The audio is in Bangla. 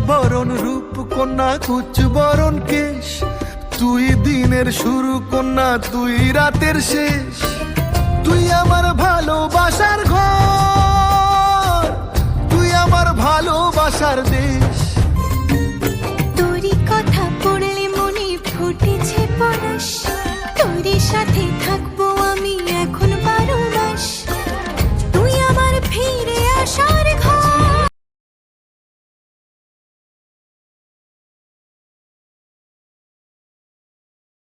বরণ রূপ কন্যা কুচ বরণ কেশ, তুই দিনের শুরু কন্যা তুই রাতের শেষ। তুই আমার ভালোবাসার ঘর, তুই আমার ভালোবাসার দেশ। তোরই কথা পড়লে মনে ফুটেছে পরশ, তোরই সাথে থাকবো